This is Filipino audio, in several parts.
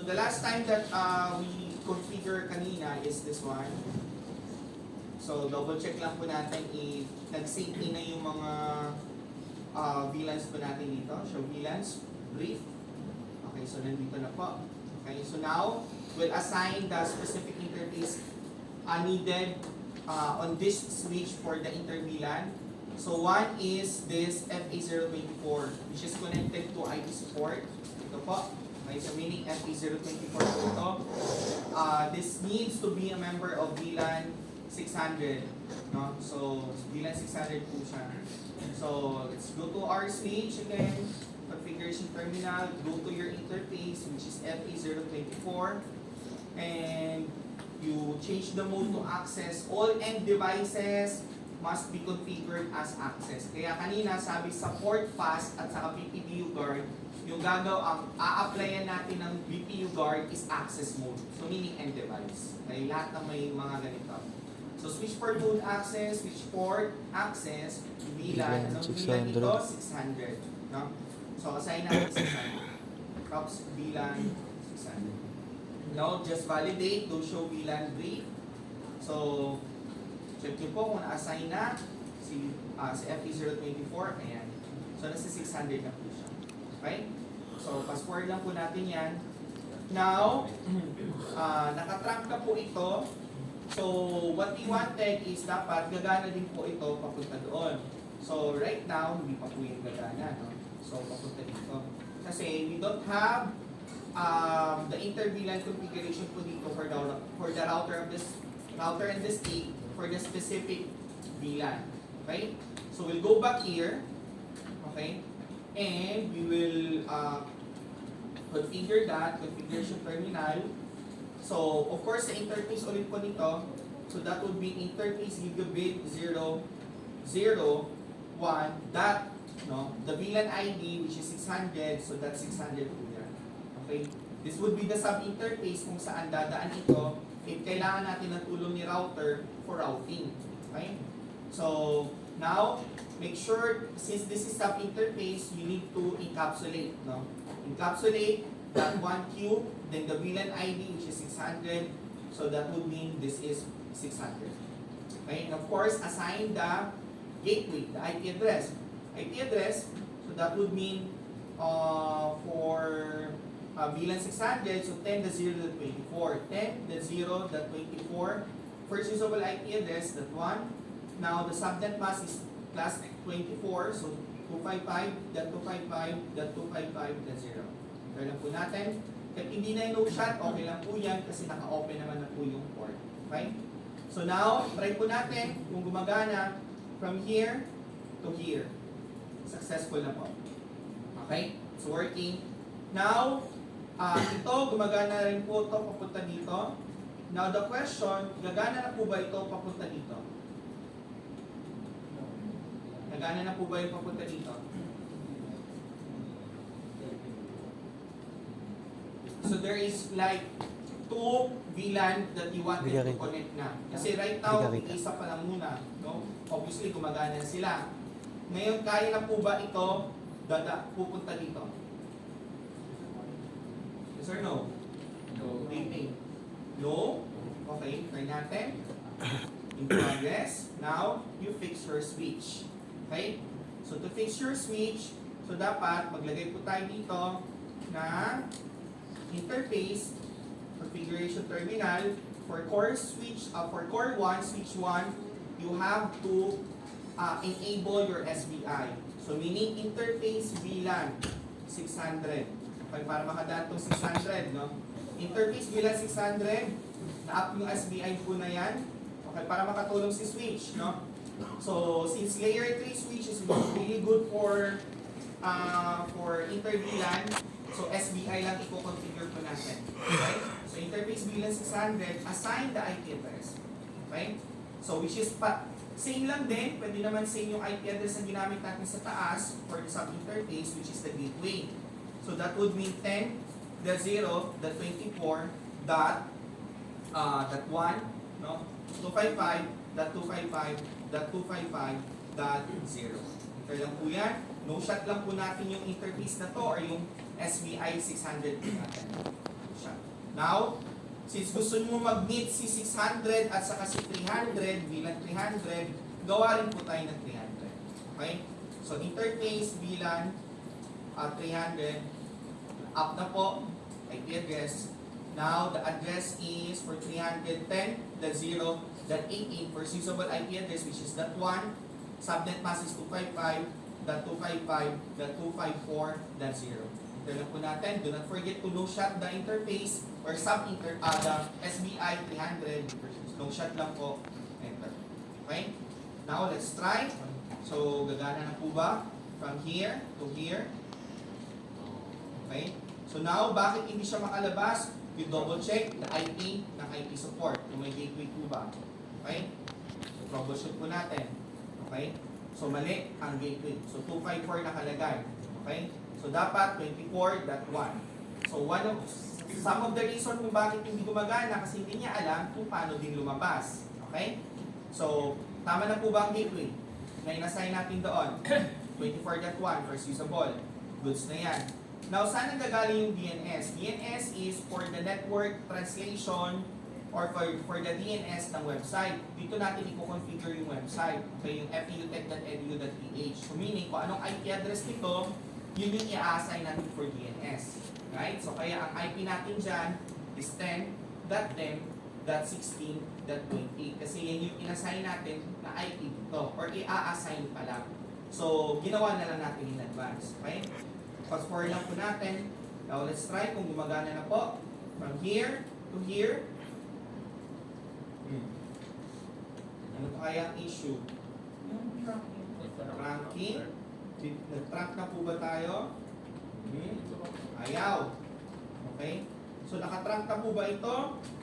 the last time that we configure kanina is this one. So double check lang po natin if nag-sync in na yung mga VLANs po natin dito. Show VLANs, brief. Okay, so nandito na po. Okay, so now we'll assign the specific interface needed on this switch for the inter-VLAN. So one is this FA024, which is connected to IP support. Ito po. Okay, so meaning FA024 po ito. This needs to be a member of VLAN 600. No? So VLAN 600 po siya. So let's go to our switch again. Configuration terminal. Go to your interface, which is FA024. And you change the mode to access. All end devices must be configured as access. Kaya kanina sabi sa port fast at saka BPU guard, yung ang a-applyan natin ng BPU guard is access mode. So meaning end device. Okay, lahat ng may mga ganito. So switch port mode access, switch port access, VLAN, anong VLAN ito? 600. No? So assign natin 600. Props VLAN 600. Now just validate, don't show VLAN brief. So check nyo po kung na-assign na si FE024. Ayan. So, nasa 600 na po siya. Okay? So, password lang po natin yan. Now, nakatrack na po ito. So, what we wanted is dapat gagana din po ito papunta doon. So, right now, hindi pa po yung gagana. No? So, papunta dito. Kasi we don't have the inter-VLAN configuration po dito for the router of this router and this gate for the specific VLAN. Okay? So we'll go back here. Okay? And we will configure that, configuration terminal. So, of course, the interface ulit po nito. So that would be interface gigabit 001 dot, no? The VLAN ID, which is 600, so that's 600 po yan. Okay? This would be the sub-interface kung saan dadaan ito if kailangan natin ng tulong ni router for routing. Okay? So, now, make sure, since this is sub-interface, you need to encapsulate. No? Encapsulate that one queue, then the VLAN ID, which is 600. So, that would mean this is 600. Okay? And of course, assign the gateway, the IP address. IP address, so that would mean for VLAN 600, so 10.0.24. 10.0.24. First usable IP address, that one. Now, the subnet mask is class 24, so 255.255.255.0. Ito lang po natin. Kahit hindi na yung shot, okay lang po yan kasi naka-open naman na po yung port. Okay? So now, try po natin kung gumagana from here to here. Successful na po. Okay? It's working. Now, ito, gumagana rin po ito papunta dito. Now, the question, gagana na po ba ito papunta dito? Gagana na po ba yung papunta dito? So, there is like 2 VLAN that you wanted to connect na. Kasi right now, isa pa lang muna. No? Obviously, gumagana sila. Ngayon, kaya na po ba ito pupunta dito? Yes or no? No. Rating. No. Okay, try natin. In progress. Now, you fix your switch. Okay? So, to fix your switch, so dapat maglagay po tayo dito na interface configuration terminal for core switch, for core 1, switch 1, you have to enable your SBI. So, meaning interface VLAN 600. Okay, para makadaan itong 600, no? Interface VLAN 600, na-up yung SBI po na yan. Okay, para makatulong si switch, no? So, since layer 3 switch is really good for inter-VLAN, so SBI lang i-configure po natin. Okay? So, interface VLAN 600, assign the IP address. Okay? So, which is same lang din, pwede naman same yung IP address na ginamit natin sa taas for the sub-interface, which is the gateway. So that would mean 10.0.24 that 1, no? 255.255.255.0. Ito lang po yan. No shot lang po natin yung interface na to or yung SBI 600 po natin. No shot. Now, since gusto nyo mag-meet si 600 at saka si 300, bilang 300, gawa rin po tayo ng 300. Okay? So, interface bilang 300, up na po, IP address. Now, the address is for 310.0.18 for usable IP address, which is that one. Subnet mask is 255.255.254.0. Ito lang po natin. Do not forget to no shot the interface or the SBI 300. No shot lang po. Enter. Okay? Now, let's try. So, gagana na po ba? From here to here. Okay? So now, bakit hindi siya makalabas? You double check the IP ng IP support. Kung may gateway po ba. Okay? So, troubleshoot po natin. Okay? So, mali ang gateway. So, 254 nakalagay. Okay? So, dapat 24.1. So, some of the reason kung bakit hindi gumagana kasi hindi niya alam kung paano din lumabas. Okay? So, tama na po ba ang gateway na inassign natin doon? 24.1 first usable. Goods na yan. Now, saan nagagaling yung DNS? DNS is for the network translation or for the DNS ng website. Dito natin i-configure yung website. Okay, yung futech.edu.ph. So, meaning, kung anong IP address nito, yun yung i-assign natin for DNS. Right? So, kaya ang IP natin dyan is 10.10.16.20. Kasi yan yung in-assign natin na IP dito. Or i-assign pa lang. So, ginawa na lang natin in advance. Okay? Fast forward lang po natin. Now, let's try kung gumagana na po. From here to here. Ano pa kaya ang issue? Trunking. Nag-trunk na po ba tayo? Ayaw. Okay? So, nakatrunk na po ba ito?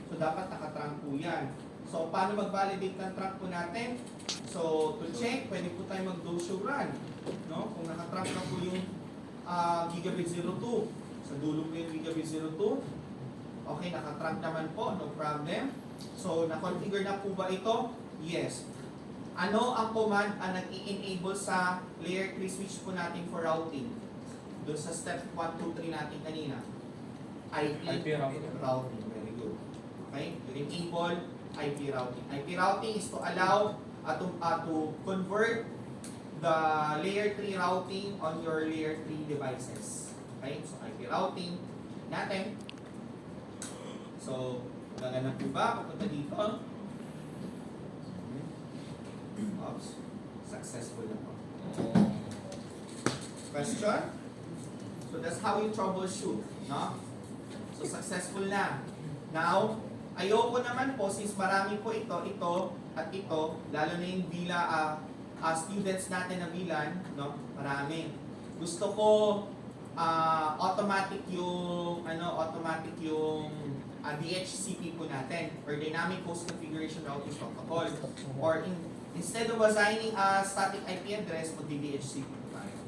So, dapat nakatrunk po yan. So, paano mag-validate ng trunk po natin? So, to check, pwede po tayo mag-dojo run. No? Kung nakatrunk na po yung Gigabit 02. Sa dulo po yung Gigabit 02. Okay, nakatrunk naman po, no problem. So, na-configure na po ba ito? Yes. Ano ang command ang nag-i-enable sa layer 3 switch po natin for routing? Doon sa step 1, 2, 3 natin kanina. IP routing. Very good. Okay, enable IP routing. IP routing is to allow to convert the layer 3 routing on your layer 3 devices. Okay? So, IP routing natin. So, gaganap po ba? Pupunta dito. Oops. Successful na po. Question? So, that's how you troubleshoot. No? So, successful na. Now, ayoko naman po, since marami po ito, at ito, lalo na yung students natin na bilan, no? Marami. Gusto ko automatic yung DHCP po natin or Dynamic Host Configuration Routing Protocol. Or instead of assigning a static IP address, mag-DHCP po tayo.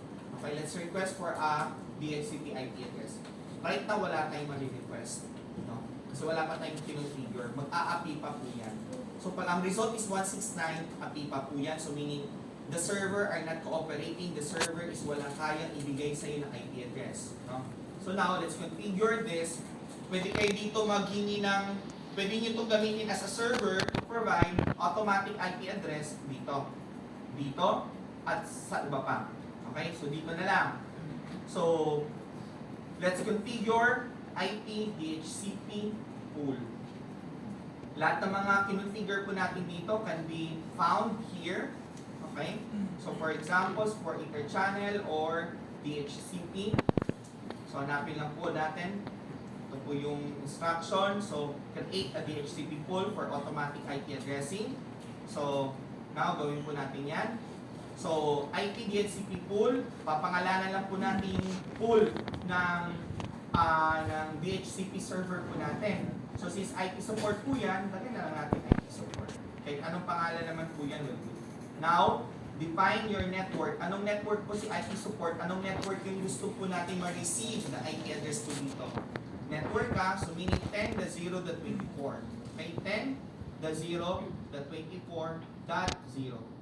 Okay, let's request for a DHCP IP address. Right now, wala tayong mali-request. No? Kasi wala pa tayong kinonfigure. Mag-a-API pa po yan. So, ang result is 169, API pa po yan. So, meaning, the server are not cooperating. The server is walang kayang ibigay sa iyo ng IP address. No? So, now, let's configure this. Pwede kayo dito maghingi ng, pwede nyo itong gamitin as a server to provide automatic IP address dito. Dito, at sa iba pa. Okay? So, dito na lang. So, let's configure IP DHCP pool. Lahat ng mga kinonfigure po natin dito can be found here. Okay? So, for example, for interchannel or DHCP. So, hanapin lang po natin. Ito po yung instruction. So, create a DHCP pool for automatic IP addressing. So, now, gawin po natin yan. So, IP DHCP pool, papangalanan lang po natin yung pool ng DHCP server po natin. So, since IP support po yan, lagyan na lang natin IP support. Okay, anong pangalan naman po yan? Now, define your network. Anong network po si IP support? Anong network yung gusto po natin ma-receive na IP address po dito? Network so meaning 10.0.24. Okay, 10.0.24.0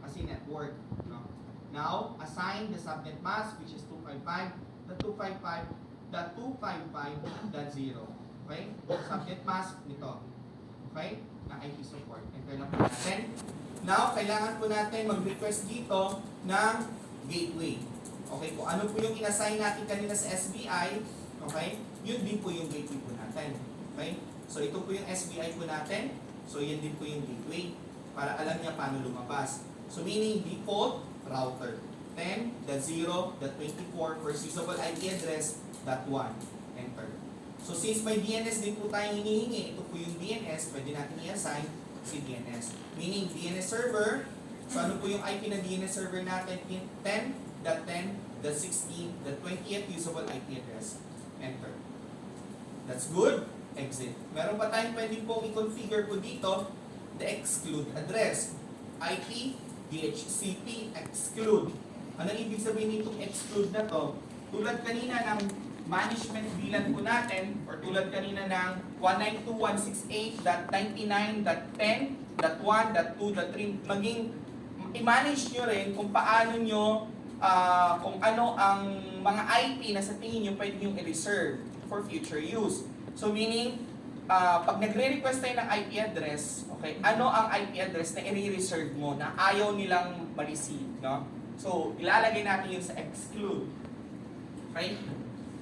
kasi network. No? Now, assign the subnet mask which is 255.255.255.0. Okay? Subnet mask dito. Okay? Na IP support. Enter lang po natin. Now, kailangan po natin mag-request dito ng gateway. Okay? Kung ano po yung inassign natin kanina sa SBI, okay? Yun din po yung gateway po natin. Okay? So, ito po yung SBI po natin. So, yan din po yung gateway para alam niya paano lumabas. So, meaning default router. 10.0.24 first usable IP address .1. Enter. So, since may DNS din po tayong hinihingi, ito po yung DNS, pwede natin i-assign si DNS. Meaning, DNS server, so ano po yung IP na DNS server natin? 10.10.16.20th usable IP address. Enter. That's good. Exit. Meron pa tayong pwede pong i-configure po dito, the exclude address. IP, DHCP, exclude. Anong ibig sabihin nitong exclude na to? Tulad kanina ng management VLAN po natin, or tulad kanina ng 192.168.99.10.1.2.3, maging i-manage nyo rin kung paano nyo, kung ano ang mga IP na sa tingin nyo pwede nyo i-reserve for future use. So meaning, pag nagre-request tayo ng IP address, okay, ano ang IP address na i-reserve mo na ayaw nilang ma-receive, no? So, ilalagay natin yun sa exclude. Okay?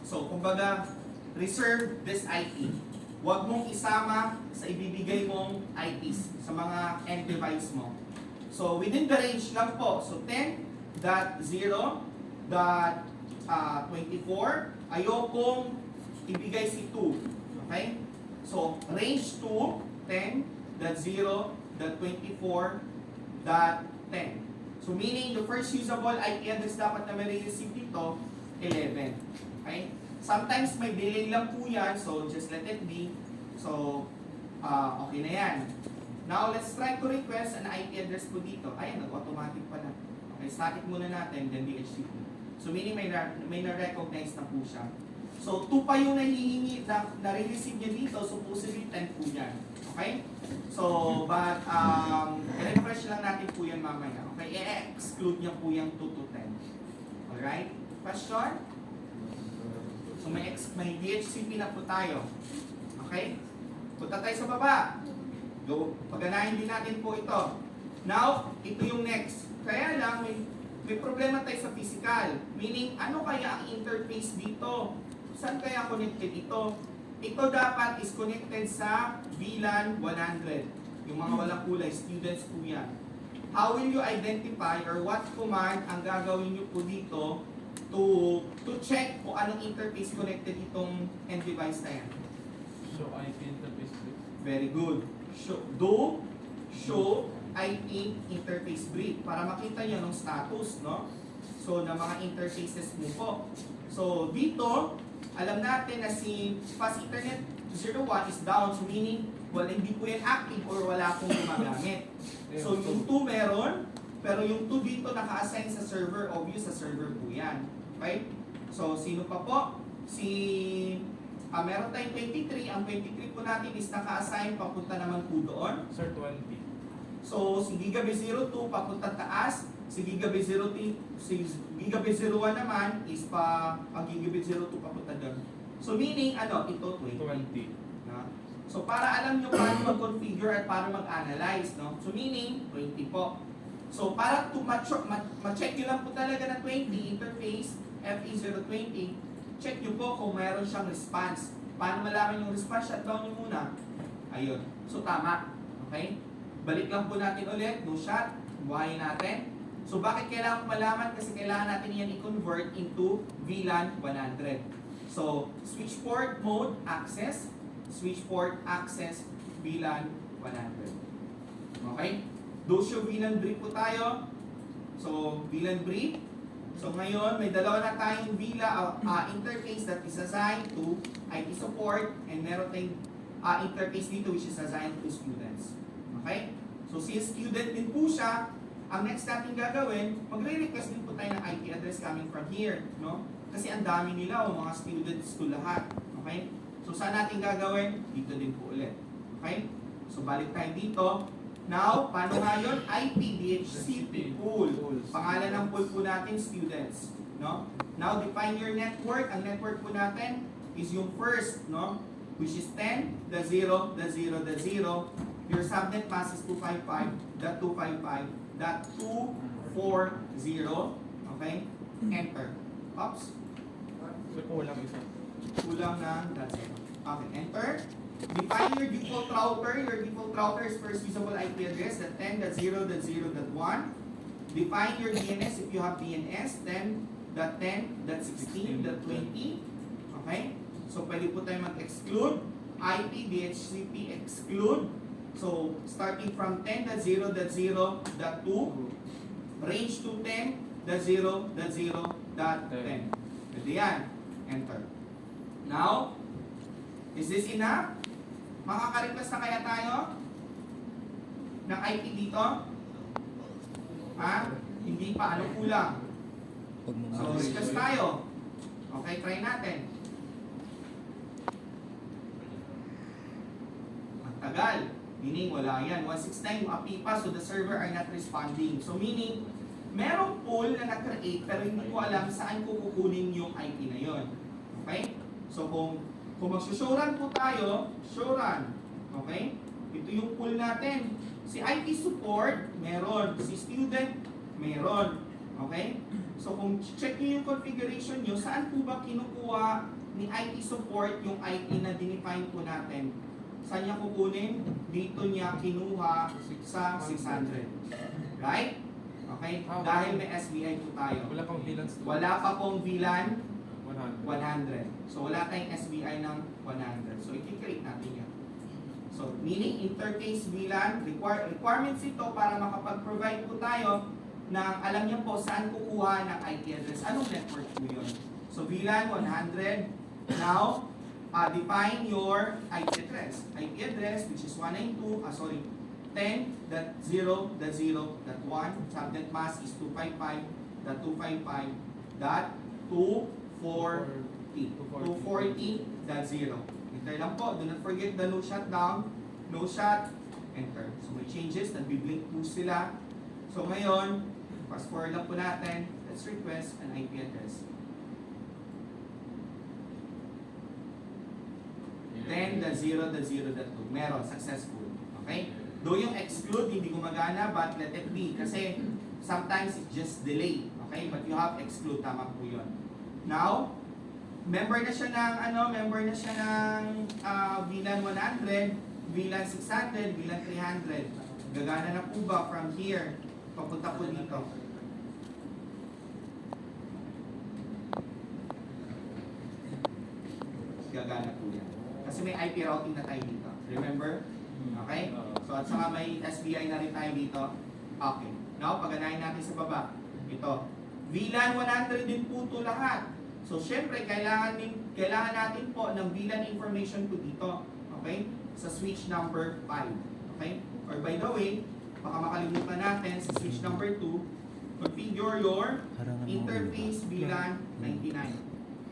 So, kumbaga, reserve this IP. Huwag mong isama sa ibibigay mong IPs sa mga end device mo. So, within the range lang po. So, 10.0.24, ayokong ibigay si 2. Okay? So, range 2, 10.0.24.10. So, meaning, the first usable IP address dapat na may receive dito, 11. Okay? Sometimes may delay lang po yan, so just let it be. So, okay na yan. Now, let's try to request an IP address po dito. Ayan, nag-automatic pala. Okay, static muna natin, then DHCP. So, meaning may na-recognize na po siya. So, 2 pa yung nahihingi na nare-receive niya dito, supposedly 10 po yan. Okay? So, but, refresh lang natin po yan mamaya. Okay, i-exclude niya po yung 2 to 10. Alright? Question? So, may DHCP na po tayo. Okay? Punta tayo sa baba. Go. Paganahin din natin po ito. Now, ito yung next. Kaya lang, may problema tayo sa physical. Meaning, ano kaya ang interface dito? Saan kaya connected ito? Ito dapat is connected sa VLAN 100. Yung mga walang kulay, students po yan. How will you identify or what command ang gagawin nyo po dito to check kung anong interface connected itong end device na yan? Show IP interface brief. Very good. Show IP interface brief para makita nyo ng status, no? So, na mga interfaces mo po. So, dito, alam natin na si Fast Ethernet 01 is down, so meaning, well, hindi po yan active or wala pong gumagamit. So, yung 2 meron, pero yung 2 dito naka-assign sa server, obvious sa server po yan. Okay? So, sino pa po? Meron tayong 23, ang 23 po natin is naka-assign, papunta naman po doon. Sir, 20. So, si Gigabit 02 papunta taas, si Gigabit 01 naman is ang Gigabit 02 papunta doon. So, meaning, ito 20. 20. No? So, para alam nyo paano mag-configure at paano mag-analyze, no? So, meaning, 20 po. So, para ma-check nyo lang po talaga na 20 interface, FE020, check nyo po kung mayroon siyang response. Paano malaman yung response? Shutdown nyo muna. Ayun. So, tama. Okay? Balik lang po natin ulit. No shot. Buhayin natin. So, bakit kailangan malaman? Kasi kailangan natin yan i-convert into VLAN 100. So, switch port mode access. Switch port access VLAN 100. Okay? Dosyo VLAN brief po tayo. So, VLAN brief. So, ngayon, may dalawa na tayong VLAN interface that is assigned to IT support and meron tayong interface dito which is assigned to students. Okay? So, since student din po siya, ang next natin gagawin, magre-request din po tayo ng IP address coming from here. No? Kasi ang dami nila o mga students to lahat. Okay? So, saan natin gagawin? Dito din po ulit. Okay? So, balik tayo dito. Now, paano nga yun? IP, DHCP, pool. Pangalan ng pool po natin, students. No? Now, define your network. Ang network po natin is yung first, no? which is 10.0.0.0. Your subnet mask is 255.255.240. Okay? Enter. Oops. So, kulang isa. Kulang ng that's it. Okay, enter. Define your default router. Your default router is first usable IP address, the 10.0.0.1. Define your DNS if you have DNS, 10.10.16.20. Okay? So, pwede po tayo mag-exclude. IP, DHCP, exclude. So, starting from 10.0.0.2, range to 10.0.0.10. Pwede yan. Enter. Now, is this enough? Makaka-request na kaya tayo ng IP dito? Ha? Hindi pa. Ano kulang? So, request tayo. Okay, try natin. Ang tagal. Meaning, wala yan. 169 yung API pa, so the server are not responding. So, meaning, merong pool na na-create pero hindi ko alam saan ko kukunin yung IP na yon. Okay? So, kung magsusuran po tayo, showrun. Okay? Ito yung pool natin. Si IT support, meron. Si student, meron. Okay? So, kung check nyo yung configuration nyo, saan po ba kinukuha ni IT support yung IP na dinefine po natin? Saan niya kukunin? Dito niya kinuha sa 600. Right? Okay? Dahil may SBI po tayo. Wala pang VLAN. Wala pa pong VLAN 100. 100. So, wala tayong SBI ng 100. So, i-create natin yan. So, meaning interface VLAN, requirements ito para makapag-provide po tayo ng alam niyo po saan kukuha ng IP address. Anong network po yun? So, VLAN 100. Now, define your IP address. IP address, which is 10.0.0.1. Subnet mask is 255.255.240.0. Enter lang po. Do not forget the no shutdown. No shut. Enter. So may changes. Nagbiblink po sila. So ngayon, fast forward lang po natin. Let's request an IP address. 10.0.0.2. Meron. Successful. Okay? Though yung exclude hindi gumagana, but let it be. Kasi sometimes it just delay. Okay? But you have exclude. Tama po yun. Now, member na siya ng VLAN 100, VLAN 600, VLAN 300. Gagana na po ba from here? Papunta po dito. Gagana po yan. Kasi may IP routing na tayo dito. Remember? Okay? So at saka may SBI na rin tayo dito. Okay. Now, paganahin natin sa baba. Ito. VLAN 100 din po ito lahat. So, syempre, kailangan natin po ng VLAN information po dito. Okay? Sa switch number 5. Okay? Or by the way, baka makalimutan natin sa switch number 2, configure your interface VLAN 99.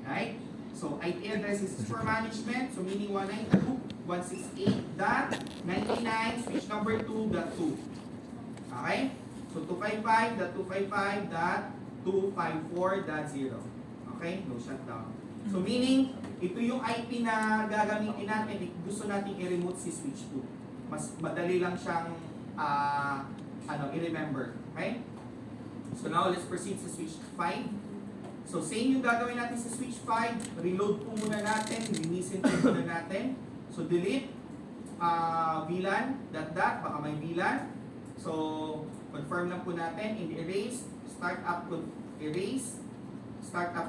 Right? So, IP address is for management. So, meaning 192.168.99, switch number 2.2. Okay? So, 255.255.254.0. Okay? No shutdown. So, meaning, ito yung IP na gagamitin natin. Gusto natin i-remote si switch 2. Mas madali lang siyang i-remember. Okay? So, now, let's proceed sa switch 5. So, same yung gagawin natin sa switch 5. Reload po muna natin. Linisin po muna natin. So, delete VLAN, baka may VLAN. So, confirm lang po natin. In erase, startup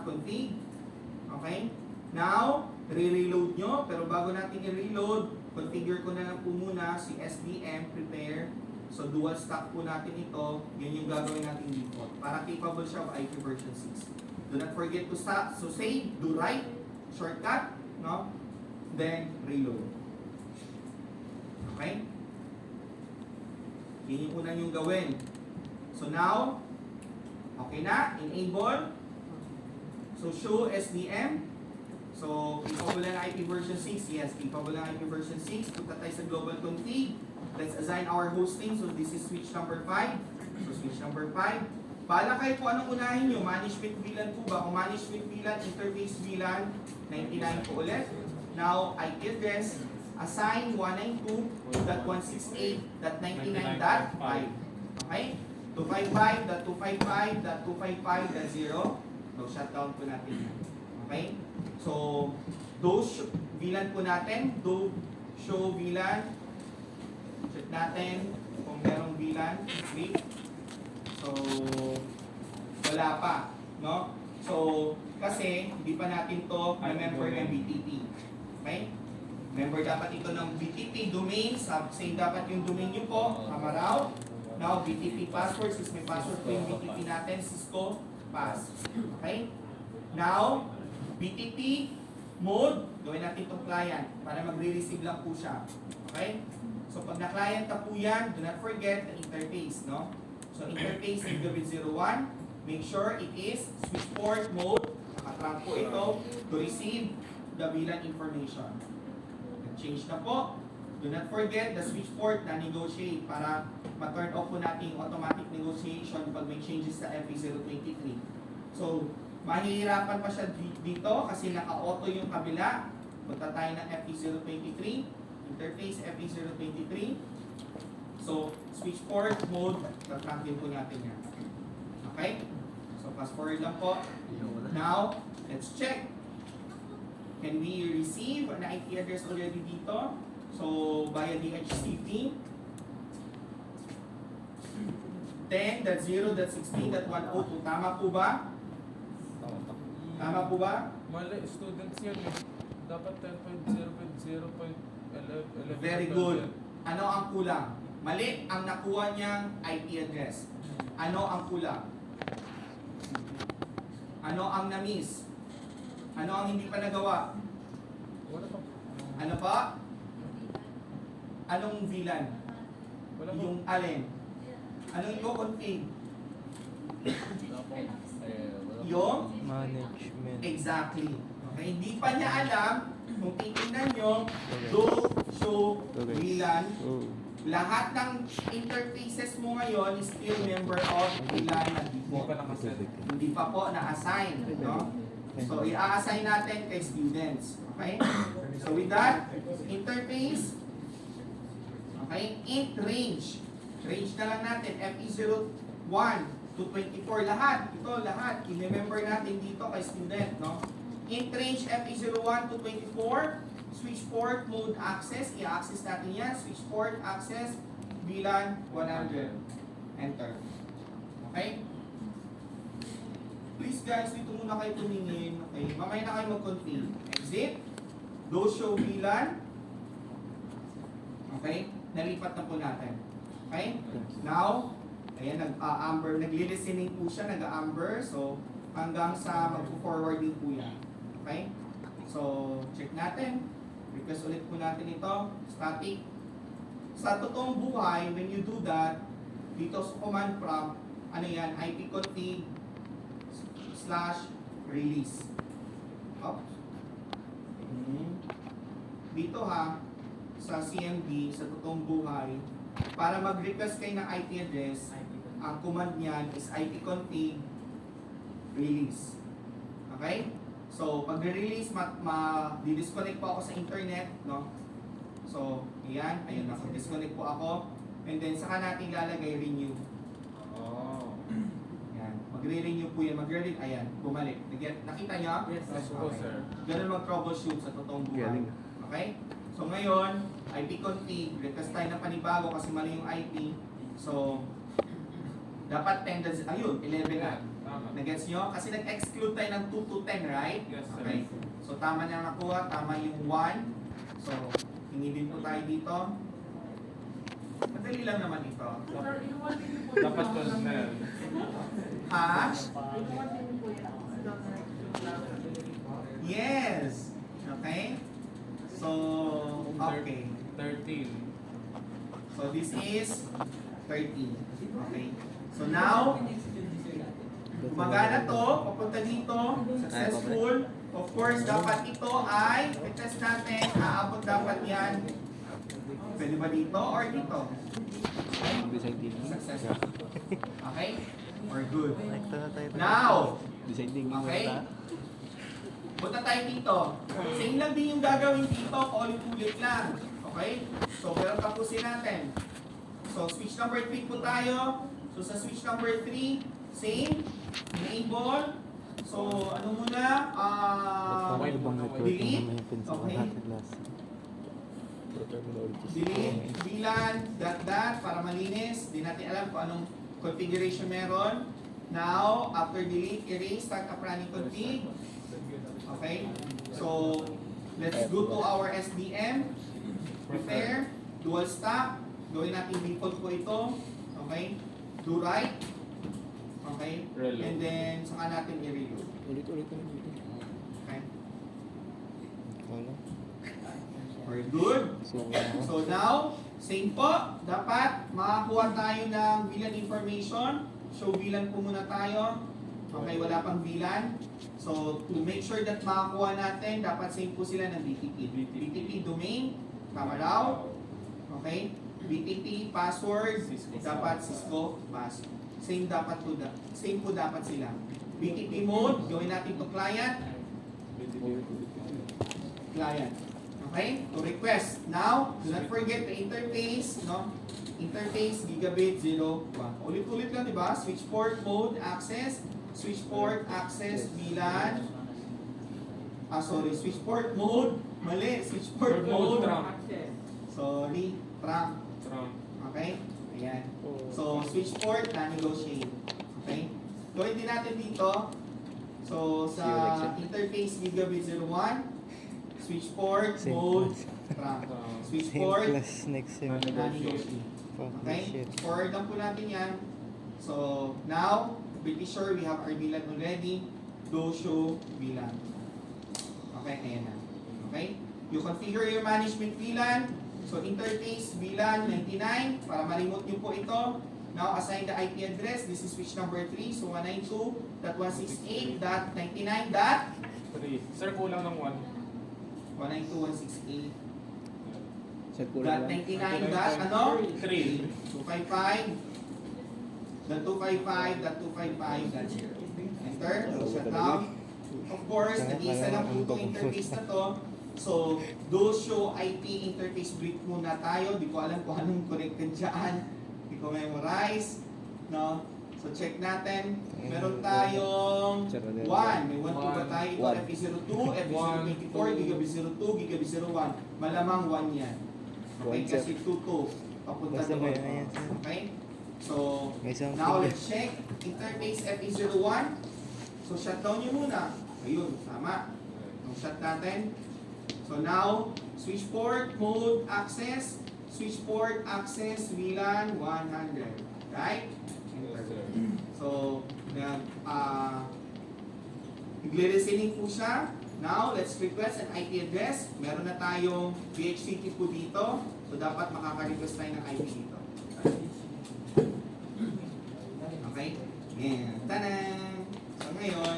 config. Okay? Now, re-reload nyo. Pero bago natin i-reload, configure ko na lang po muna si SDM prepare. So, dual stack po natin ito. Yan yung gagawin natin default. Para capable siya of IP version 6. Do not forget to stop. So, save, do write, shortcut, no? Then, reload. Okay? Yan yung unang yung gawin. So, now, okay na, enable. So, show SDM. So, capable ng IP version 6. Yes, capable ng IP version 6. Punta tayo sa global config. Let's assign our hosting. So, this is switch number 5. So, switch number 5. Bahala kayo po anong unahin nyo. Management VLAN po ba? Kung management VLAN, interface VLAN, 99 po ulit. Now, IP address, assign 192.168.99.5. Okay? 255.255.255.0. So, shutdown po natin yan. Okay? So, those VLAN po natin. Do show VLAN. Check natin kung merong VLAN. Click. So, wala pa. No? So, kasi hindi pa natin to na-member ng BTP. Okay? Member dapat ito ng BTP domain. Same dapat yung domain nyo po. Amaraw. Now, BTP password. Since may password po yung BTP natin, Cisco pass. Okay? Now, BTP mode. Gawin natin itong client para magre-receive lang po siya. Okay? So, pag na-client na po yan, do not forget the interface. No? So, interface is gawin 01. Make sure it is switch port mode. Nakatrunk po ito to receive the VLAN information. Change na po. Do not forget the switch port na negotiate para ma-turn off po natin yung automatic negotiation pag may changes sa FE023. So, mahihirapan pa siya dito kasi naka-auto yung kabila. Punta tayo ng FE023. Interface FE023. So, switch port mode, tatrunk din po natin yan. Okay? So, fast forward lang po. Now, let's check. Can we receive an IP address already dito? So, via DHCP. 10.0.16.102. Tama po ba? Tama po ba? Mali, students yan eh. Dapat 10.0.0.11. Very good. Ano ang kulang? Mali ang nakuha niyang IP address. Ano ang kulang? Ano ang na-miss? Ano ang hindi pa nagawa? Wala pa. Ano pa? Anong VLAN? Wala pa. Yung alin? Anong i-config? Yung? Management. Exactly. Okay, hindi pa niya alam kung titingnan nyo, do, show, VLAN. Oh. Lahat ng interfaces mo ngayon is still member of VLAN na Hindi pa nakaset. Hindi pa po na-assign. No? So, i-assign natin kay students. Okay? So, with that, interface, okay, int range. Range na lang natin, FE01 to 24. Lahat, ito lahat, i-remember natin dito kay student. No? Int range FE01 to 24. Switch port mode access, i-access natin yan. Switch port access, VLAN 100. Enter. Okay? Please guys, dito muna kayo tumingin. Okay? Mamaya na kayo mag-config. Exit. Do show VLAN. Okay? Nalipat na po natin. Okay? Now, ayan, nag-amber. Nagli-listening po siya, nag-amber. So, hanggang sa mag-forwarding po yan. Okay? So, check natin. Request ulit po natin ito. Static. Sa totoong buhay, when you do that, dito sa command prompt, ano yan, ipconfig /release. Oops. Dito ha, sa CMD, sa totoong buhay, para mag-request kayo ng IP address, ang command niyan is ipconfig release. Okay? So, pag release di-disconnect po ako sa internet, no? So, ayan, ayun, disconnect po ako. And then, saka natin lalagay renew. Oh. Ayan, magre-renew po yan, ayan, bumalik. Nakita niyo? Yes, po, sir. Ganun mag-troubleshoot sa totoong buhay. Galing. Okay? So, ngayon, IP config, request tayo ng panibago kasi mali yung IP. So, dapat 10, ayun, 11 na. Tama. Nagets nyo? Kasi nag-exclude tayo ng 2 to 10, right? Yes, sir. Okay. So, tama na nakuha. Tama yung 1. So, hingi din po tayo dito. Madali lang naman ito. Dapat 12 na yan. Ha? Yes! Okay? So, okay. 13. So, this is 13. Okay. So, now, gumagana to, papunta dito, successful. Of course, dapat ito ay, i-test natin, aabot dapat yan. Pwede ba dito or dito? Deciding. Successful. Okay? Or good. Connect na tayo. Now, Deciding. okay? Punta tayo dito. Same lang din yung gagawin dito, paulit-ulit lang. Okay? So, pero tapusin natin. So, switch number 3 po tayo. So, sa switch number 3, same. Enable. So, ano muna? Okay, delete. Okay. Delete, VLAN, dot, para malinis. Di natin alam kung anong configuration meron. Now, after delete, erase, start up running config. Okay? So, let's go to our SDM. Prepare, dual stack. Gawin natin default po ito. Okay? Do right. Okay? Reload. And then, saka natin i-reload. Ulit. Okay? Wala. Very good. So, So now, same po, dapat makakuha tayo ng VLAN information. Show VLAN po muna tayo. Okay, wala pang VLAN. So, to make sure that makakuha natin, dapat same po sila ng BTP. BTP domain, tama raw. Okay? BTP password, dapat Cisco pass. Same po dapat sila. BTP mode, gawin natin to client. Client. Okay? To request. Now, do not forget the interface, no? Interface gigabit 01. Ulit-ulit lang, di ba? Switch port mode access, switch port access VLAN. Switch port mode. Mali, switch port mode. Sorry, trunk. Okay? Ayan. So, switch port na negotiate. Okay? Gawin din natin dito. So, sa interface gigabit 01, switch port Same mode, class. trunk. Switch same port, class next sem. na-negotiate. Fuck this Okay? shit. Forward lang po natin yan. So, now, pretty sure we have our VLAN already. Go show VLAN. Okay, ayan na. Okay? You configure your management VLAN. So, interface VLAN 99 para ma-remote nyo po ito. Now, assign the IP address. This is switch number 3. So, 192.168.99. 3. Sir, kulang ng 1. 192.168. Sa Dot 99 dot ano? 3. 255. Dot 255. Dot 255. Dot 0. Enter. Shut down. Of course, nag-iisa lang po itong interface na to. So, do show IP interface brief muna tayo. Di ko alam kung anong connected dyan. Di ko memorize. No? So, check natin. Meron tayong 1. May 1 po ba tayo? Ito, One. FE02, FE024, Gigabit 02, Gigabit 01. Malamang 1 yan. Okay, One, sir. kasi 2 papunta Basta doon. may ano yan, sir. Okay? So, May something now yan. let's check. Interface FE01. So, shutdown nyo muna. Ayun, tama. Yung shut natin. So, now, switch port, mode, access. Switch port, access, VLAN 100. Right? So, nagre-listening po siya. Now, let's request an IP address. Meron na tayong DHCP po dito. So, dapat makaka-request tayo ng IP dito. Okay? Yan. Tanan! So, ngayon,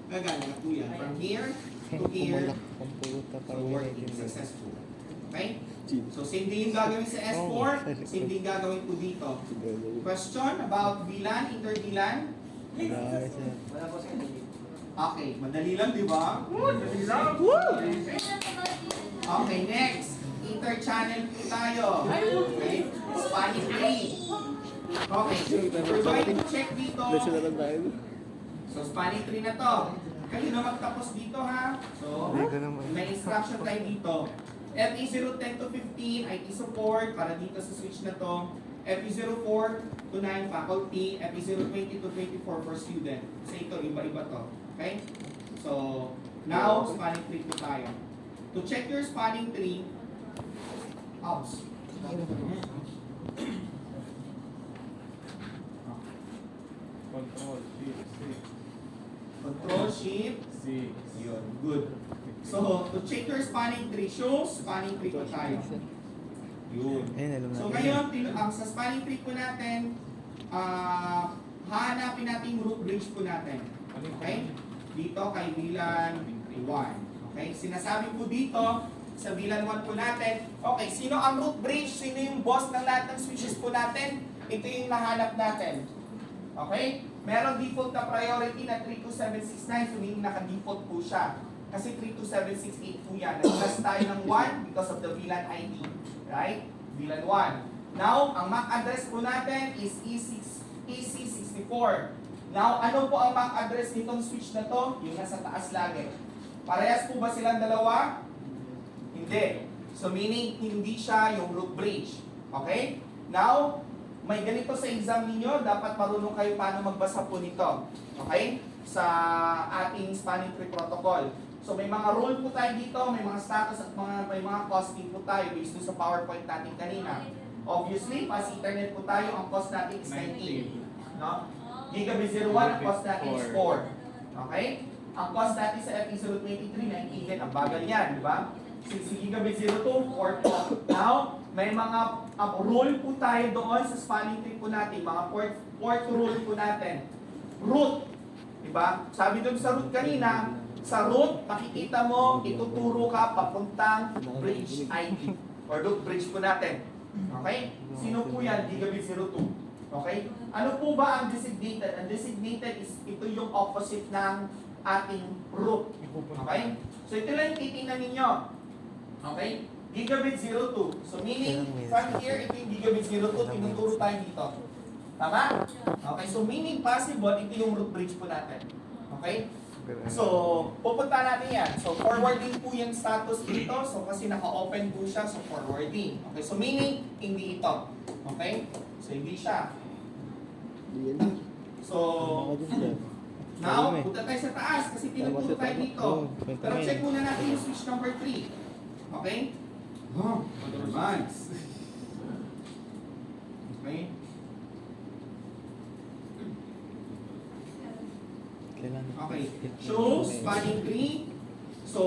gagana na po yan. From here to here. Pumalak ang puta So, para working may successful. Okay? So, same din yung gagawin sa S4. Same din gagawin po dito. Question about VLAN, inter-VLAN? Okay, madali lang, di ba? Madali lang. Okay, next. Inter-channel po tayo. Okay? Spanning tree. Okay, we're going to check dito. So, spanning tree na to. Kayo na magtapos dito, ha? So, may instruction tayo dito. FE010 to 15, IT support para dito sa switch na to. FE04 to 9, faculty. FE020 to 24 for student. Kasi ito, iba-iba to. Okay? So, now, spanning tree po tayo. To check your spanning tree, ops. Control, shift, 6. Control, shift. 6. Yun, good. So, to check your spanning tree, show spanning tree po tayo. Yun. Ayun, alam So natin. ngayon, sa spanning tree po natin, hahanapin natin yung root bridge po natin. Okay? Dito kay VLAN 1. Okay? Sinasabi po dito, sa VLAN 1 po natin, okay, sino ang root bridge? Sino yung boss ng lahat ng switches po natin? Ito yung nahanap natin. Okay? Meron default na priority na 32769, so hindi naka-default po siya. Kasi 32768 po yan. Nag-plus tayo ng 1 because of the VLAN ID. Right? VLAN 1. Now, ang MAC address po natin is EC64. Now, ano po ang MAC address nitong switch na to? Yung nasa taas lagi. Parehas po ba silang dalawa? Hindi. So, meaning, hindi siya yung root bridge. Okay? Now, may ganito sa exam ninyo, dapat marunong kayo paano magbasa po nito. Okay? Sa ating spanning tree protocol. So, may mga rule po tayo dito, may mga status at may mga costing po tayo based sa PowerPoint natin kanina. Obviously, pas internet po tayo, ang cost natin is 19. No? Gigabit 01, ang cost natin is 4. Okay? Ang cost natin sa FE023, 19 din. Ang bagal yan, di ba? Si Gigabit 02, 4 po. Now, may mga rule po tayo doon sa spanning tree po natin. Mga port rule po natin. Root. Di ba? Sabi doon sa root kanina, sa root, makikita mo, ituturo ka papuntang bridge ID. Or root bridge po natin. Okay? Sino po yan? Gigabit 02. Okay? Ano po ba ang designated? Ang designated is ito yung opposite ng ating root. Okay? So ito lang yung titingnan ninyo. Okay? Gigabit 02. So meaning, from here, ito yung gigabit 02, tinuturo tayo dito. Tama? Okay, so meaning possible, ito yung root bridge po natin. Okay? So, pupunta natin yan. So, forwarding po yung status dito. So, kasi naka-open po siya, so forwarding. Okay, so meaning, hindi ito. Okay? So, hindi siya. So, now, punta tayo sa taas kasi tinuturo tayo dito. Pero check muna natin yung switch number 3. Okay? Oh, advance. Okay? Okay. So, spanning tree. So,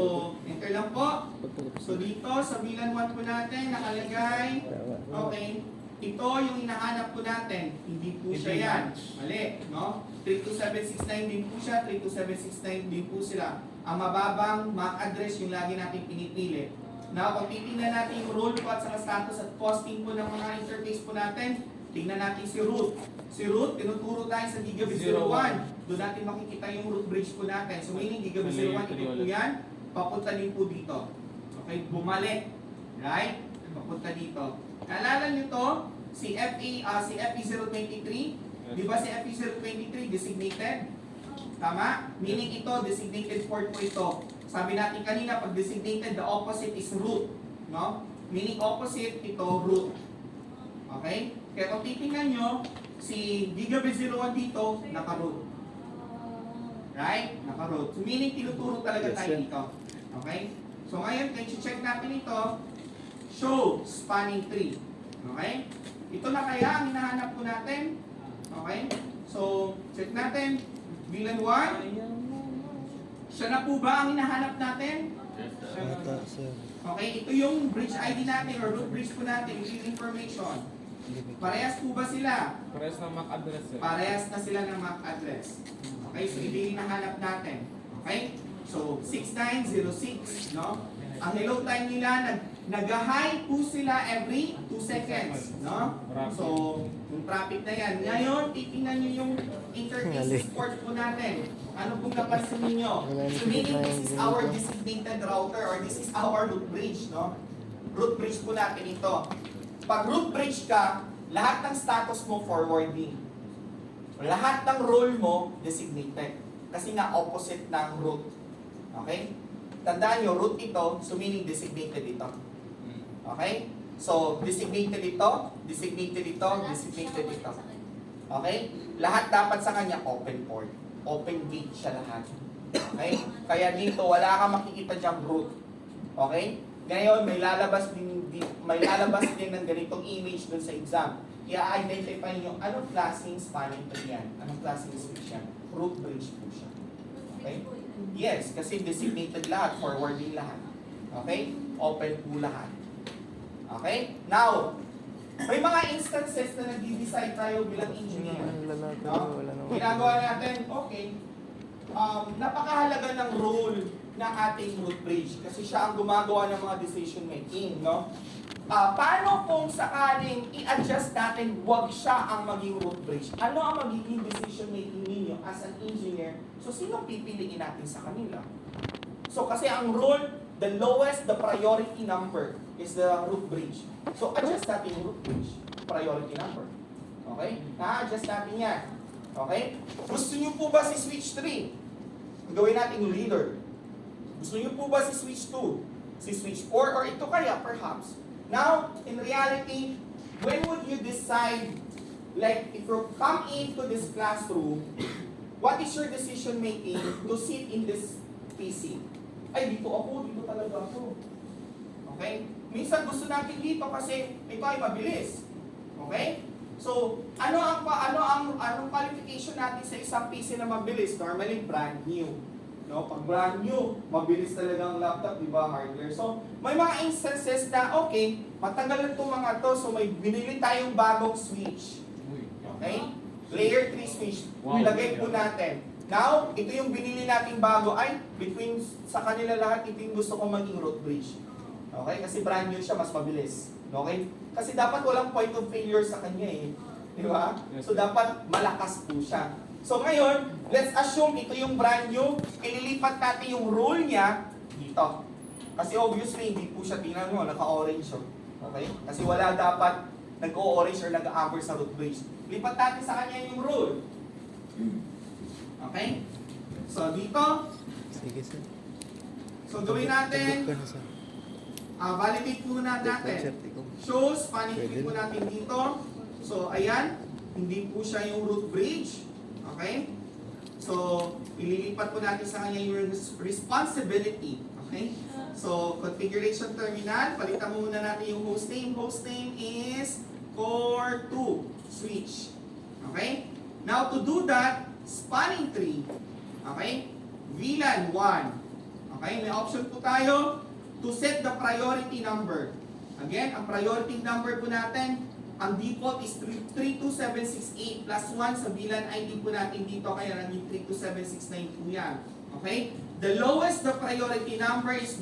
enter lang po. So, dito sa VLAN 1 po natin, nakalagay. Okay. Ito yung hinahanap po natin. Hindi po siya yan. Mali, no? 32769 din po siya. 32769 din po sila. Ang mababang MAC address yung lagi natin pinipili. Now, kung titingnan natin yung role po at saka status at costing po ng mga interface po natin, tingnan natin si root. Si root, tinuturo tayo sa Gigabit 01. Doon natin makikita yung root bridge po natin. So, meaning Gigabit 01, ito po yan. Papunta din po dito. Okay, bumalik. Right? Papunta dito. Naalala nyo to, si FE023, di ba si FE023 designated? Tama? Meaning ito, designated port po ito. Sabi natin kanina, pag designated, the opposite is root. No? Meaning opposite, ito root. Okay? Kaya kung titingnan nyo, si Gigabit 01 dito, naka-root. Right? Naka-root. So meaning, tinuturo talaga tayo dito. Okay? So ngayon, kung check natin ito, show spanning tree. Okay? Ito na kaya ang hinahanap po natin. Okay? So, check natin. VLAN 1. Siya na po ba ang hinahanap natin? Okay, ito yung bridge ID natin or root bridge po natin, yung information. Parehas po ba sila? Parehas ng MAC address eh. Parehas na sila ng MAC address. Okay, so ito yung hinahanap natin. Okay? So, 6906, no? Ang hello time nila, nag-high po sila every 2 seconds, no? So, yung traffic na yan. Ngayon, titingnan nyo yung interface port po natin. Ano pong napansin ninyo? So, meaning this is our designated router or this is our root bridge, no? Root bridge po natin ito. Pag root bridge ka, lahat ng status mo forwarding. Lahat ng role mo designated. Kasi nga opposite ng root. Okay? Tandaan nyo, root ito, so meaning designated ito. Okay? So, designated ito, designated ito, designated ito. Okay? Lahat dapat sa kanya open port. Open gate siya lahat. Okay? Kaya dito, wala kang makikita diyang root. Okay? Ngayon, may lalabas din ng ganitong image dun sa exam. I-identify nyo anong klaseng spanning tree yan. Anong klaseng switch yan. Root bridge po siya. Okay? Yes, kasi designated lahat, forwarding lahat. Okay? Open po lahat. Okay? Now, may mga instances na nag-decide tayo bilang engineer. No? Ginagawa natin, okay, napakahalaga ng role ng ating root bridge kasi siya ang gumagawa ng mga decision making, no? Paano kung sakaling i-adjust natin, wag siya ang maging root bridge? Ano ang magiging decision making ninyo as an engineer? So, sino pipiliin natin sa kanila? So kasi ang rule, the lowest the priority number is the root bridge. So adjust natin yung root bridge, priority number. Okay? Na-adjust natin yan. Okay? Gusto nyo po ba si switch 3? Gawin natin yung leader. Gusto nyo po ba si switch 2? Si switch 4? Or ito kaya perhaps? Now, in reality, when would you decide, like if you come into this classroom, what is your decision making to sit in this PC? Ay, dito dito talaga ako. Okay? Minsan gusto natin dito kasi ito ay mabilis. Okay? So, anong qualification natin sa isang PC na mabilis? Normally, brand new. No, pag brand new, mabilis talaga ang laptop, di ba, hardware. So, may mga instances na, okay, matagal na itong mga to, so may binili tayong bagong switch. Okay? Layer 3 switch. Wow. Ilagay po natin. Now, ito yung binili nating bago, ay, between sa kanila lahat, ito yung gusto kong maging root bridge. Okay? Kasi brand new siya, mas mabilis. Okay? Kasi dapat walang point of failure sa kanya eh. Di ba? So, dapat malakas po siya. So ngayon, let's assume ito yung brand new, ililipat natin yung rule niya dito. Kasi obviously, hindi po siya, tingnan mo, naka-orange siya. Okay? Kasi wala dapat nag-o-orange or nag-amber sa root bridge. Lipat natin sa kanya yung rule. Okay? So dito, Sige, sir. so gawin natin, Tugtog ka na, sir. validate muna natin. Sir, ikaw. Shows, panicate Pwede po na. natin dito. So ayan, hindi po siya yung root bridge. Okay? So, ililipat po natin sa kanya yung responsibility. Okay? So, configuration terminal, palitan mo muna natin yung host name. Host name is core 2 switch. Okay? Now, to do that, spanning tree. Okay? VLAN 1. Okay? May option po tayo to set the priority number. Again, ang priority number po natin, ang default is 32768 plus 1 sa VLAN ID po natin dito, kaya naging 32769 po yan. Okay? The lowest the priority number is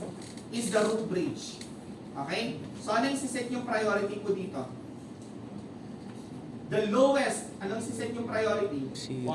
the root bridge. Okay? So ano yung siset yung priority po dito? The lowest, anong siset yung priority? 0.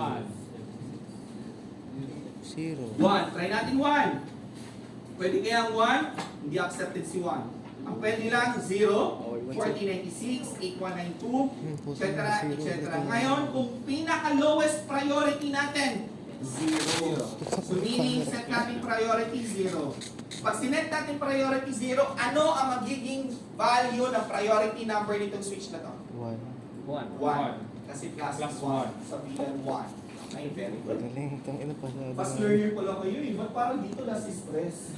0. 1. Try natin 1. Pwede kayang 1, hindi accepted si 1. Ang pwede lang 0, 4096, 8192, etc. etc. Ngayon, kung pinaka-lowest priority natin, 0. So meaning, set natin priority 0. Pag sinet natin priority 0, ano ang magiging value ng priority number nitong switch na to? 1. 1. Kasi plus Plus 1. Sa VLAN 1. Ay, very good. Galing, itong ina pa sa... Mas learner pala kayo eh. Ba't parang dito nasi stress?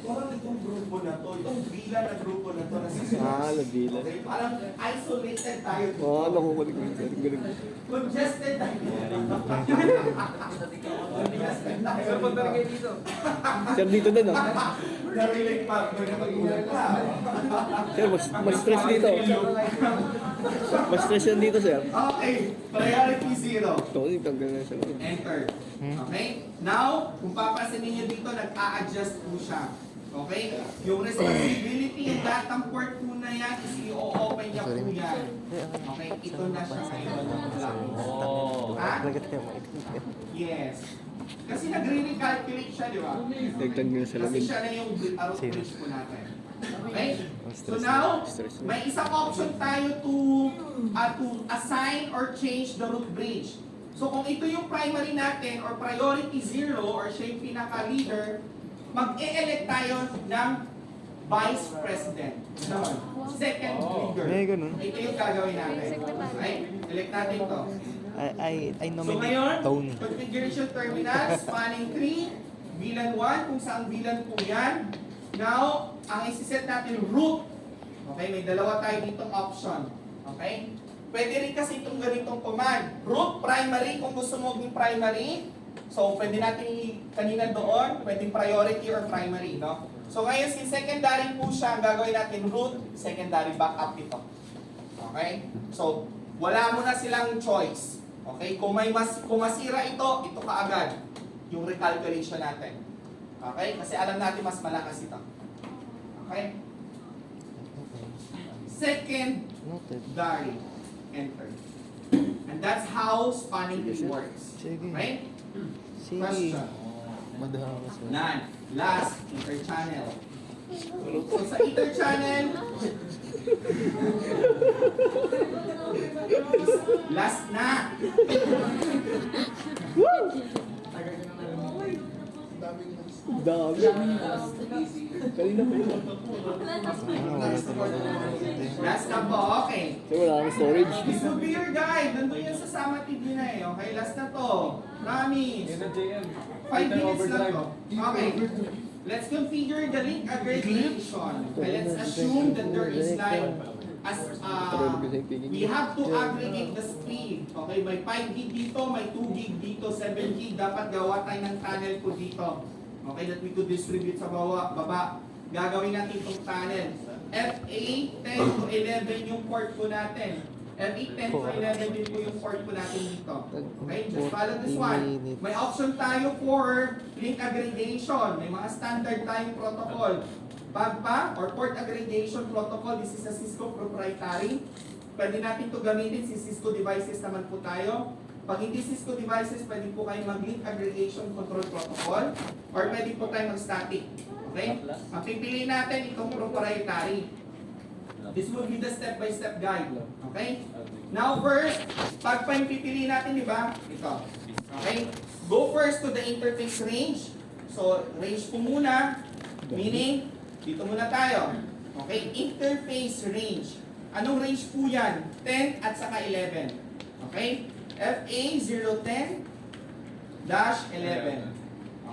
Parang itong grupo na to, itong bilang na grupo na to nasi stress. labila. Okay, parang isolated tayo dito. nakukulik ko. Galing. Congested tayo. Congested tayo. Sir, punta rin kayo dito. Sir, dito din, oh. Narinig pa, may napag-ulat ka. Sir, mas stress dito. Mas stress yan dito, sir. Okay, priority 0. Ito, tanggal na siya. Enter. Okay? Now, kung papansin niyo dito, nag-a-adjust po siya. Okay? Yung responsibility, yung datang port po na yan, is i-open niya po yan. Okay? Ito na siya ngayon. Oh. Ha? Lagat ka, maitik. Yes. Kasi nagre-recalculate siya, di ba? Nagtanggal sa Kasi lamin. siya na yung root bridge po natin. Okay? So Stress now, stress na. may isang option tayo to assign or change the root bridge. So kung ito yung primary natin or priority 0 or siya yung pinaka-leader, mag-e-elect tayo ng vice president. Naman. Second leader. May ganun. Ito yung gagawin natin. Okay? Elect natin to. I So nominate ngayon, Tone. configuration terminal, spanning tree, VLAN 1, kung saan VLAN po yan. Now, ang isiset natin root. Okay, may dalawa tayo ditong option. Okay? Pwede rin kasi itong ganitong command. Root primary, kung gusto mo maging primary. So, pwede natin kanina doon, pwede priority or primary, no? So, ngayon, si secondary po siya, ang gagawin natin root, secondary backup ito. Okay? So, wala mo na silang choice. Okay? Kung masira ito kaagad yung recalculation natin. Okay? Kasi alam natin mas malakas ito. Okay? Second, Noted. die. Enter. And that's how spanning tree works. Sige. Okay? Sige. Question. Madahamas mo. None. Last, interchannel. So sa interchannel, last na. Dami. Kanina pa yun. Last na po, okay. Sir, wala kang storage. This will be your guide. Nandun yan sa Sama TV na eh. Okay, last na to. Promise. 5 minutes lang to. Okay. Let's configure the link aggregation. Okay, let's assume that there is like we have to aggregate the speed. Okay, may 5 gig dito, may 2 gig dito, 7 gig. Dapat gawa tayo ng tunnel po dito. Okay, that we could distribute sa baba. Gagawin natin itong tunnel. FA 10 to 11 yung port po natin. FA 10 to 11 din po yung port po natin dito. Okay, just follow this one. May option tayo for link aggregation. May mga standard tayong protocol. PAGPA or Port Aggregation Protocol, this is a Cisco proprietary. Pwede natin ito gamitin si Cisco devices naman po tayo. Pag hindi Cisco devices, pwede po kayo mag-link aggregation control protocol or pwede po tayo mag-static. Okay? Ang pipiliin natin itong proprietary. This will be the step-by-step guide. Okay? Now first, pag pa yung pipiliin natin, di ba? Ito. Okay? Go first to the interface range. So, range po muna, meaning, dito muna tayo. Okay? Interface range. Anong range po yan? 10 at saka 11. Okay? FA 010-11.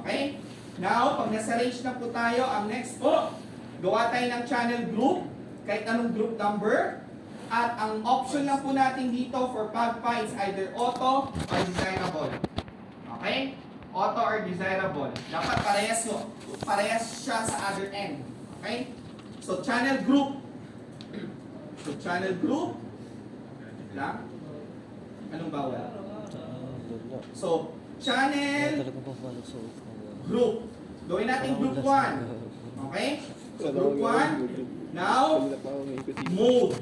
Okay? Now, pag nasa range na po tayo, ang next po, gawa tayo ng channel group, kahit anong group number. At ang option lang po natin dito for PAGPA is either auto or desirable. Okay? Auto or desirable. Dapat parehas siya sa other end. Okay? So, channel group. So, channel group. Lang. Anong bawal? So, channel group. Gawin natin group 1. Okay? So, group 1. Now, mode.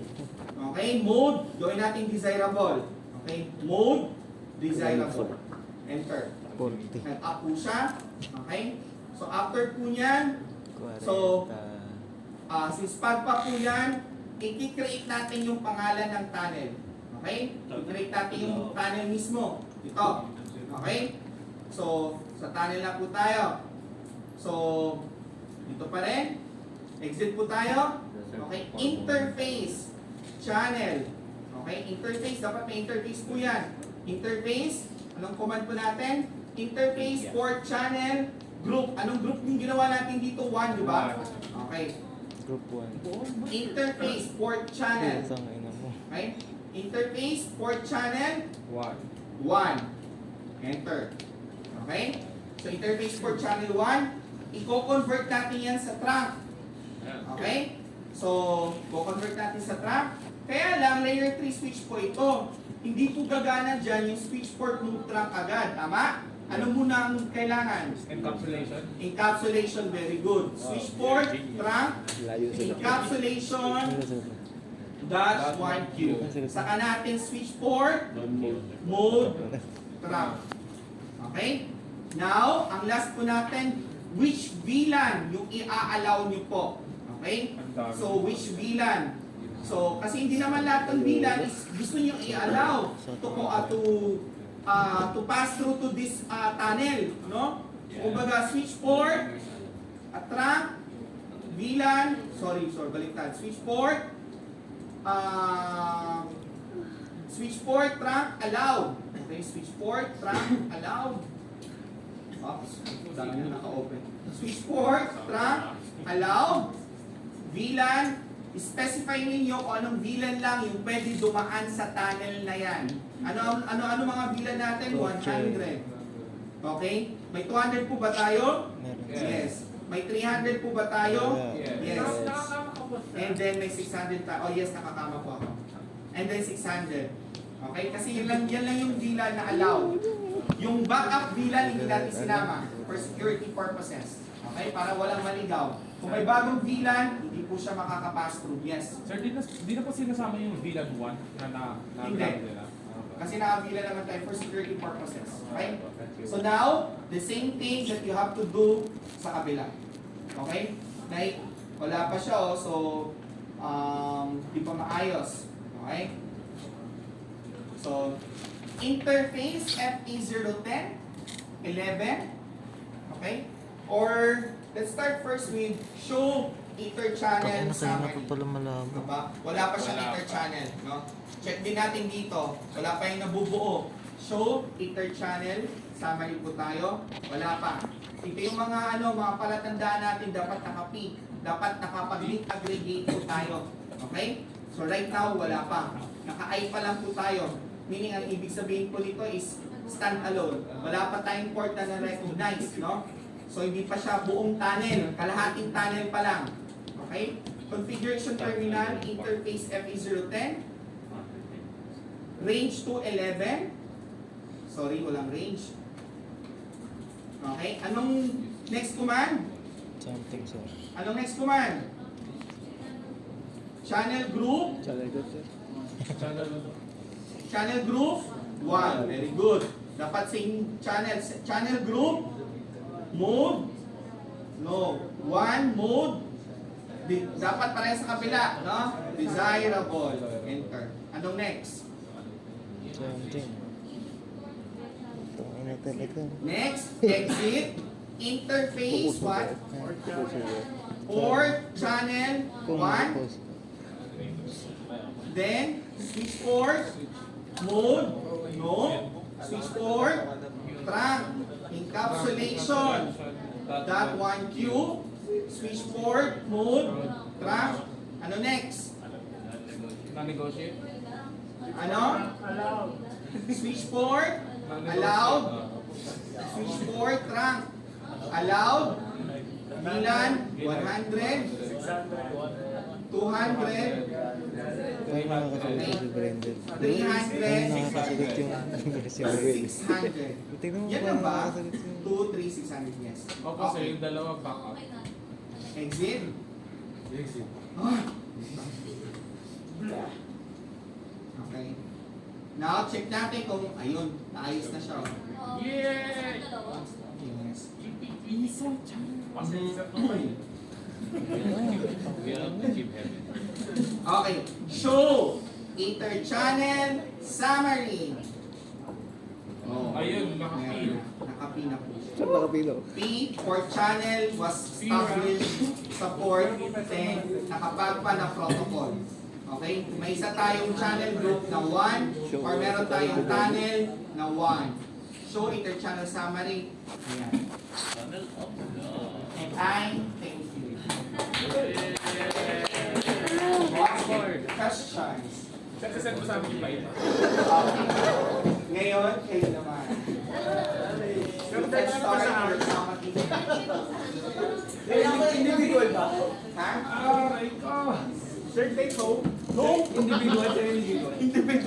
Okay? Mode. Gawin natin desirable. Okay? Mode. Desirable. Enter. Nag-up po siya. Okay? So, after po niyan, so, since PAGPA po yan, i-create natin yung pangalan ng tunnel. Okay? I-create natin yung tunnel mismo. Ito. Okay? So, sa tunnel na po tayo. So, dito pa rin. Exit po tayo. Okay? Interface. Channel. Okay? Interface. Dapat may interface po yan. Interface. Anong command po natin? Interface, port, channel, group. Anong group yung ginawa natin dito? 1, di ba? Okay. Group 1. Interface, port, channel. Okay? Interface, port, channel. 1. Enter. Okay? So, interface, port, channel 1. I-convert natin yan sa trunk. Okay? So, i-convert natin sa trunk. Kaya lang, layer 3 switch po ito. Hindi po gagana dyan yung switch port ng trunk agad. Tama? Ano muna ang kailangan? Encapsulation. Encapsulation, very good. Switch port, trunk, encapsulation, dash 1Q. Saka natin switch port, mode, trunk. Okay? Now, ang last po natin, which VLAN yung i-allow nyo po. Okay? So, which VLAN? So, kasi hindi naman lahat ng VLAN is gusto nyo i-allow to pass through to this tunnel, no? Kumbaga, switch port, trunk, VLAN, baliktad. Switch port, trunk, allowed. Okay, switch port, trunk, allowed. Oops, dami na naka-open. Switch port, trunk, allowed. VLAN, specify ninyo kung anong VLAN lang yung pwede dumaan sa tunnel na yan. Ano mga VLAN natin? 100. Okay? May 200 po ba tayo? Yes. May 300 po ba tayo? Yes. And then may 600 tayo. Oh yes, nakakama po ako. And then 600. Okay? Kasi yan lang yung VLAN na allow. Yung backup VLAN hindi natin sinama for security purposes. Okay? Para walang maligaw. Kung may bagong VLAN, hindi po siya makakapass through. Yes. Sir, di na po sinasama yung VLAN 1 na Hindi. nila? Kasi nakabila naman tayo for security purposes. Okay? So now, the same thing that you have to do sa kabila. Okay? Like, wala pa siya oh, so di pa maayos. Okay? So, interface FE010, 11. Okay? Or, let's start first with show ether channel summary. malaman. Diba? Wala pa siyang ether channel. No? Check din natin dito. Wala pa yung nabubuo. Show ether channel summary po tayo. Wala pa. Ito yung mga mga palatandaan natin dapat naka-peak. Dapat nakapag-link aggregate po tayo. Okay? So right now, wala pa. Naka-I pa lang po tayo. Meaning, ang ibig sabihin po nito is stand-alone. Wala pa tayong port na na-recognize, no? So, hindi pa siya buong tunnel. Kalahating tunnel pa lang. Okay? Configuration terminal, interface FE010. Range to 11. Sorry, walang range. Okay? Anong next command? Something, sir. Anong next command? Channel group. Channel good, sir. Channel group 1. Very good. Dapat same channel. Channel group mode. No. 1 mode. Dapat pareha sa kabila, no? Desirable. Enter. Anong next? Something. Ito na talaga. Next, exit. Interface what? Port channel 1. Then switch port mode. No. Switch port trunk. Encapsulation. Dot 1Q. Switch port mode trunk. Ano next? Na-negotiate? Ano? Switch port allowed. Switch port trunk allowed. Bilan 100. 200. Ay, nakakasagot si Brendan. 300. Nakakasagot yung si Will. 600. Tingnan mo Yan ba lang ba? nakakasagot yung... 2, 3, 600, yes. Opo, sir, yung dalawa back up. Exit. Exit. Ah. Okay. Now, check natin kung, ayun, naayos na siya. Yeah! Yes. Isa, Okay. Show ether channel summary. Oh. Ayun, naka-pin. Naka-pin na po. Saan nakapilo? P for channel was established sa port 10, nakapagpa na protocol. Okay? May isa tayong channel group na 1 or meron tayong tunnel na 1. Show ether channel summary. Ayan. And I thank you. Questions? Send mo sa amin yung file. Okay. Ngayon, kayo naman. Let's start your summary. Individual ba? Ha? Aray ko! Sir, take home. No, individual. Individual.